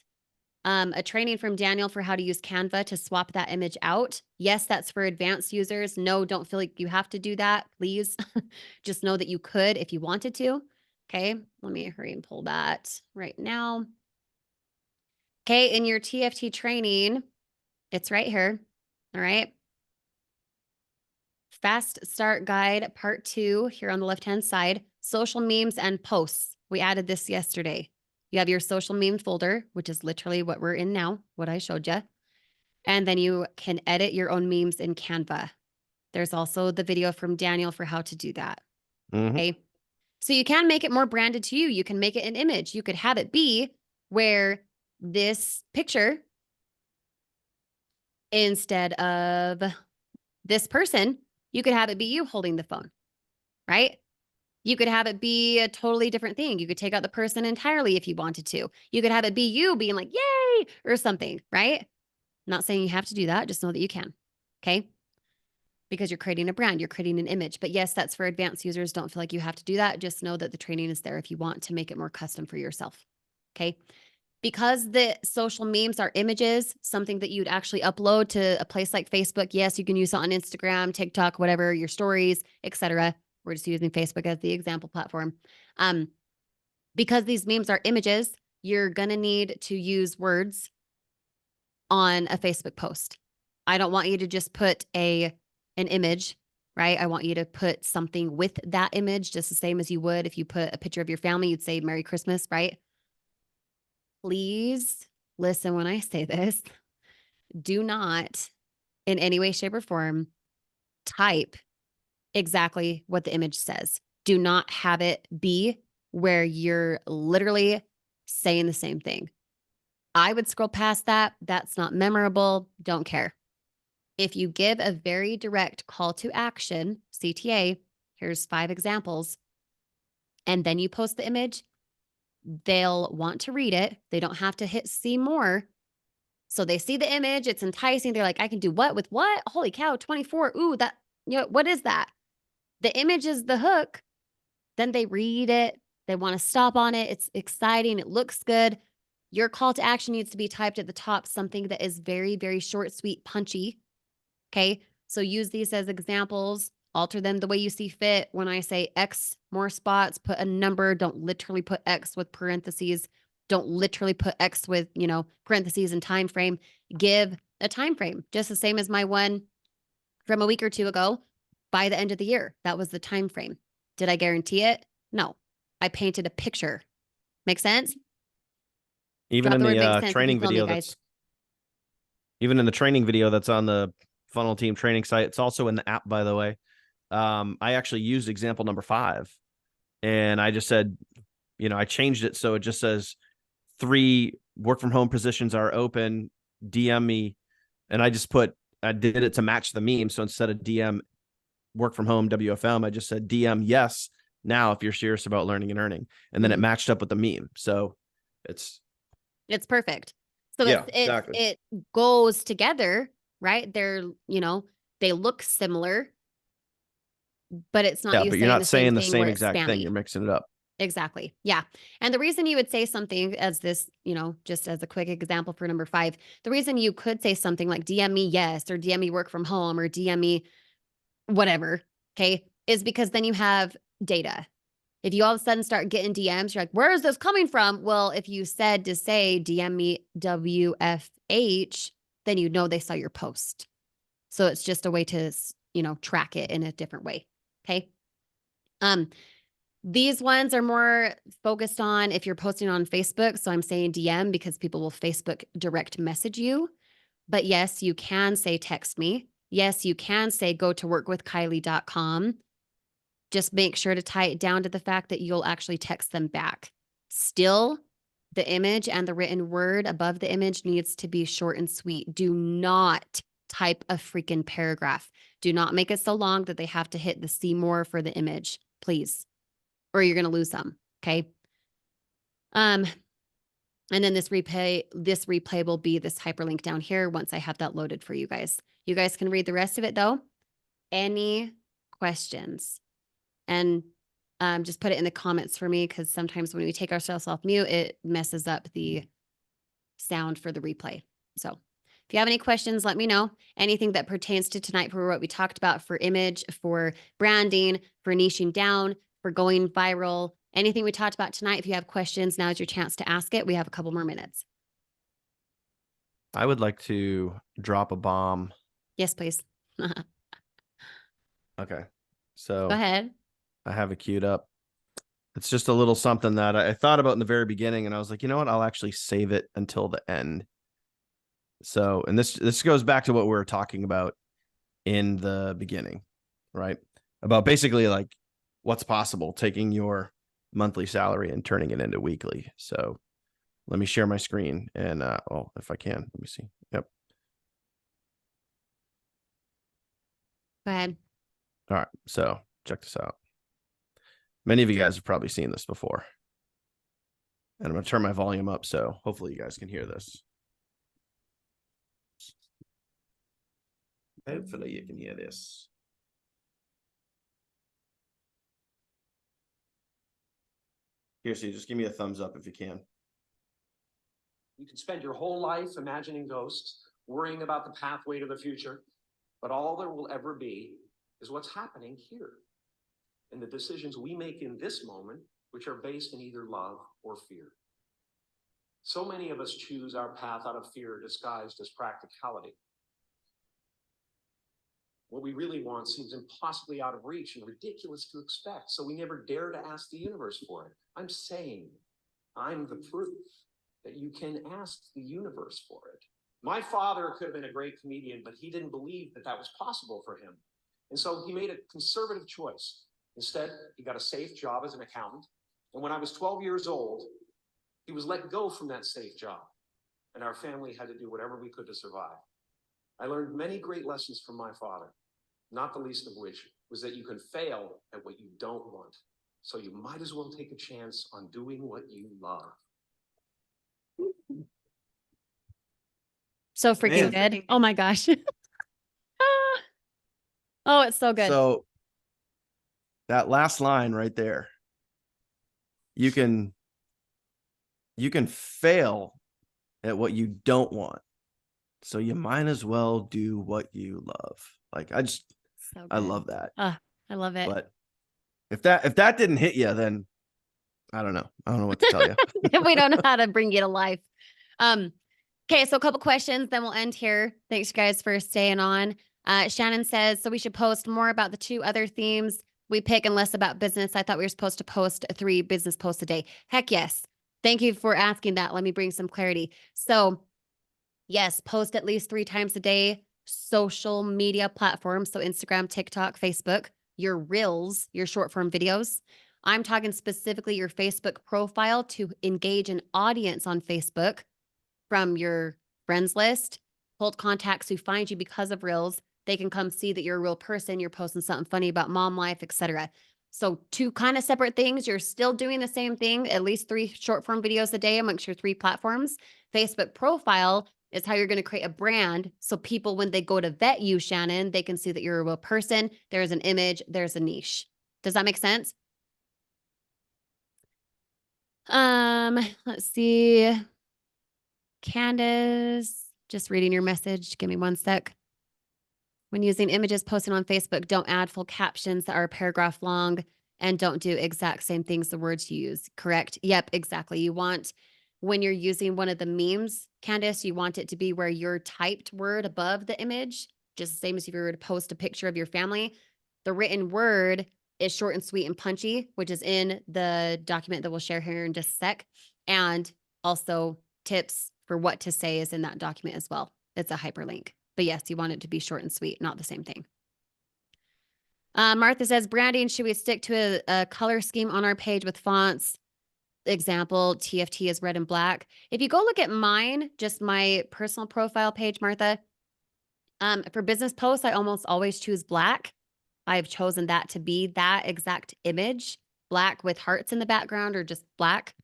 a training from Daniel for how to use Canva to swap that image out. Yes, that's for advanced users. No, don't feel like you have to do that, please. Just know that you could if you wanted to. Okay, let me hurry and pull that right now. Okay, in your TFT training, it's right here. All right. Fast Start Guide Part 2 here on the left-hand side. Social memes and posts. We added this yesterday. You have your social meme folder, which is literally what we're in now, what I showed you. And then you can edit your own memes in Canva. There's also the video from Daniel for how to do that. Okay. So you can make it more branded to you. You can make it an image. You could have it be where this picture, instead of this person, you could have it be you holding the phone, right? You could have it be a totally different thing. You could take out the person entirely if you wanted to. You could have it be you being like, yay, or something, right? Not saying you have to do that. Just know that you can. Okay. Because you're creating a brand, you're creating an image. But yes, that's for advanced users. Don't feel like you have to do that. Just know that the training is there if you want to make it more custom for yourself. Okay. Because the social memes are images, something that you'd actually upload to a place like Facebook. Yes, you can use it on Instagram, TikTok, whatever, your stories, etc. We're just using Facebook as the example platform. Because these memes are images, you're going to need to use words on a Facebook post. I don't want you to just put an image, right? I want you to put something with that image, just the same as you would if you put a picture of your family, you'd say Merry Christmas, right? Please listen when I say this. Do not in any way, shape, or form type exactly what the image says. Do not have it be where you're literally saying the same thing. I would scroll past that. That's not memorable. Don't care. If you give a very direct call to action, CTA, here's 5 examples, and then you post the image, they'll want to read it. They don't have to hit see more. So they see the image, it's enticing. They're like, I can do what with what? Holy cow, 24. Ooh, that, what is that? The image is the hook. Then they read it. They want to stop on it. It's exciting. It looks good. Your call to action needs to be typed at the top, something that is very, very short, sweet, punchy. Okay. So use these as examples, alter them the way you see fit. When I say X more spots, put a number. Don't literally put X with parentheses. Don't literally put X with, parentheses and time frame. Give a time frame, just the same as my one from a week or two ago. By the end of the year, that was the time frame. Did I guarantee it? No. I painted a picture. Make sense? Even in the training video even in the training video that's on the Funnel Team training site, it's also in the app, by the way. I actually used example number 5, and I just said, I changed it so it just says 3 work from home positions are open. DM me, and I did it to match the meme. So instead of DM work from home WFM, I just said DM yes now if you're serious about learning and earning, and then it matched up with the meme. So it's perfect. So yeah, exactly. it goes together, right? They're, they look similar, but it's not you but you're saying not the saying the thing same where it's exact thing. spammy. You're mixing it up. Exactly. Yeah. And the reason you would say something as this, just as a quick example for number 5, the reason you could say something like DM me yes, or DM me work from home, or DM me whatever, okay, is because then you have data. If you all of a sudden start getting DMs, you're like, where is this coming from? Well, if you said to say DM me WFH, then you know they saw your post. So it's just a way to, track it in a different way. Okay. These ones are more focused on if you're posting on Facebook. So I'm saying DM because people will Facebook direct message you. But yes, you can say text me. Yes, you can say go to workwithkylie.com. Just make sure to tie it down to the fact that you'll actually text them back. Still, the image and the written word above the image needs to be short and sweet. Do not type a freaking paragraph. Do not make it so long that they have to hit the see more for the image, please, or you're going to lose them. Okay. And then this replay will be this hyperlink down here once I have that loaded for you guys. You guys can read the rest of it though. Any questions? And just put it in the comments for me, because sometimes when we take ourselves off mute, it messes up the sound for the replay. So if you have any questions, let me know. Anything that pertains to tonight for what we talked about for image, for branding, for niching down, for going viral, anything we talked about tonight, if you have questions, now is your chance to ask it. We have a couple more minutes. I would like to drop a bomb. Yes, please. Okay. So go ahead. I have it queued up. It's just a little something that I thought about in the very beginning, and I was like, you know what? I'll actually save it until the end. So, and this goes back to what we were talking about in the beginning, right? About basically like what's possible, taking your monthly salary and turning it into weekly. So let me share my screen and, if I can, let me see. Yep. Go ahead. All right. So check this out. Many of you guys have probably seen this before. And I'm going to turn my volume up, so hopefully you guys can hear this. Hopefully you can hear this. Here, so just give me a thumbs up if you can. You can spend your whole life imagining ghosts, worrying about the pathway to the future, but all there will ever be is what's happening here, and the decisions we make in this moment, which are based in either love or fear. So many of us choose our path out of fear disguised as practicality. What we really want seems impossibly out of reach and ridiculous to expect, so we never dare to ask the universe for it. I'm saying, I'm the proof that you can ask the universe for it. My father could have been a great comedian, but he didn't believe that that was possible for him. And so he made a conservative choice. Instead, he got a safe job as an accountant. And when I was 12 years old, he was let go from that safe job. And our family had to do whatever we could to survive. I learned many great lessons from my father, not the least of which was that you can fail at what you don't want. So you might as well take a chance on doing what you love. So freaking good. Oh my gosh. Oh, it's so good. So that last line right there, you can fail at what you don't want. So you might as well do what you love. Like I love that. I love it. But if that didn't hit you, then I don't know. I don't know what to tell you. We don't know how to bring you to life. Okay, so a couple questions, then we'll end here. Thanks, guys, for staying on. Shannon says, so we should post more about the 2 other themes we pick and less about business. I thought we were supposed to post 3 business posts a day. Heck yes. Thank you for asking that. Let me bring some clarity. So yes, post at least 3 times a day, social media platforms. So Instagram, TikTok, Facebook, your reels, your short form videos. I'm talking specifically your Facebook profile to engage an audience on Facebook from your friends list, hold contacts who find you because of reels. They can come see that you're a real person. You're posting something funny about mom life, etc. So 2 kind of separate things. You're still doing the same thing, at least 3 short form videos a day amongst your 3 platforms. Facebook profile is how you're going to create a brand. So people, when they go to vet you, Shannon, they can see that you're a real person. There's an image, there's a niche. Does that make sense? Let's see. Candace, just reading your message. Give me 1 sec. When using images posted on Facebook, don't add full captions that are a paragraph long and don't do exact same things the words you use. Correct? Yep, exactly. You want, when you're using one of the memes, Candace, you want it to be where your typed word above the image, just the same as if you were to post a picture of your family. The written word is short and sweet and punchy, which is in the document that we'll share here in just a sec. And also tips for what to say is in that document as well. It's a hyperlink. But yes, you want it to be short and sweet, not the same thing. Martha says, branding, should we stick to a color scheme on our page with fonts? Example, TFT is red and black. If you go look at mine, just my personal profile page, Martha, for business posts, I almost always choose black. I've chosen that to be that exact image, black with hearts in the background or just black.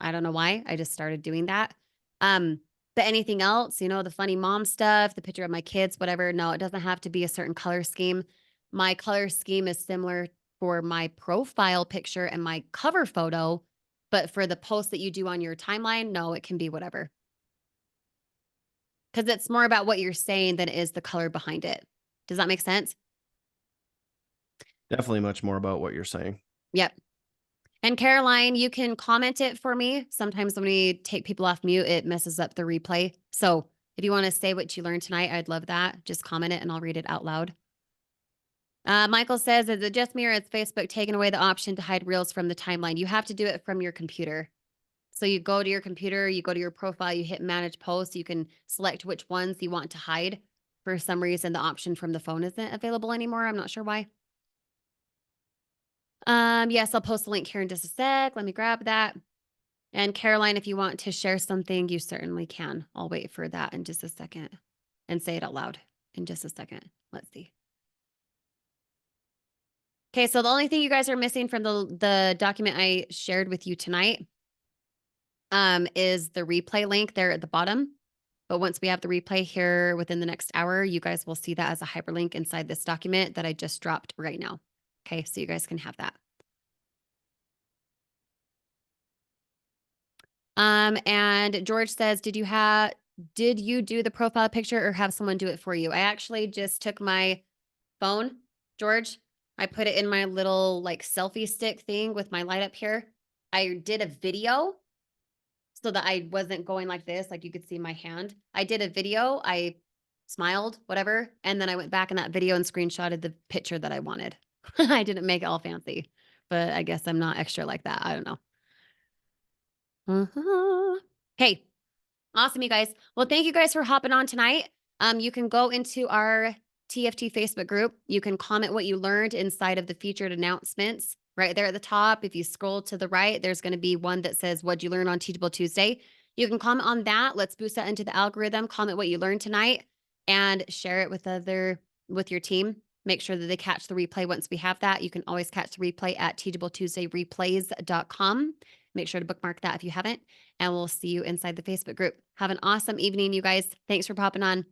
I don't know why. I just started doing that. But anything else, you know, the funny mom stuff, the picture of my kids, whatever. No, it doesn't have to be a certain color scheme. My color scheme is similar for my profile picture and my cover photo. But for the post that you do on your timeline, no, it can be whatever. Because it's more about what you're saying than it is the color behind it. Does that make sense? Definitely much more about what you're saying. Yep. And Caroline, you can comment it for me. Sometimes when we take people off mute, it messes up the replay. So if you want to say what you learned tonight, I'd love that. Just comment it and I'll read it out loud. Michael says, is it just me or is Facebook taking away the option to hide reels from the timeline? You have to do it from your computer. So you go to your computer, you go to your profile, you hit manage posts. You can select which ones you want to hide. For some reason, the option from the phone isn't available anymore. I'm not sure why. Yes, I'll post the link here in just a sec. Let me grab that. And Caroline, if you want to share something, you certainly can. I'll wait for that in just a second and say it out loud in just a second. Let's see. Okay, so the only thing you guys are missing from the document I shared with you tonight is the replay link there at the bottom. But once we have the replay here within the next hour, you guys will see that as a hyperlink inside this document that I just dropped right now. Okay, so you guys can have that. And George says, did you do the profile picture or have someone do it for you? I actually just took my phone, George. I put it in my little like selfie stick thing with my light up here. I did a video so that I wasn't going like this, like you could see my hand. I did a video, I smiled, whatever. And then I went back in that video and screenshotted the picture that I wanted. I didn't make it all fancy, but I guess I'm not extra like that. I don't know. Hey, awesome, you guys. Well, thank you guys for hopping on tonight. You can go into our TFT Facebook group. You can comment what you learned inside of the featured announcements right there at the top. If you scroll to the right, there's going to be one that says, what'd you learn on Teachable Tuesday? You can comment on that. Let's boost that into the algorithm. Comment what you learned tonight and share it with your team. Make sure that they catch the replay once we have that. You can always catch the replay at teachabletuesdayreplays.com. Make sure to bookmark that if you haven't, and we'll see you inside the Facebook group. Have an awesome evening, you guys. Thanks for popping on.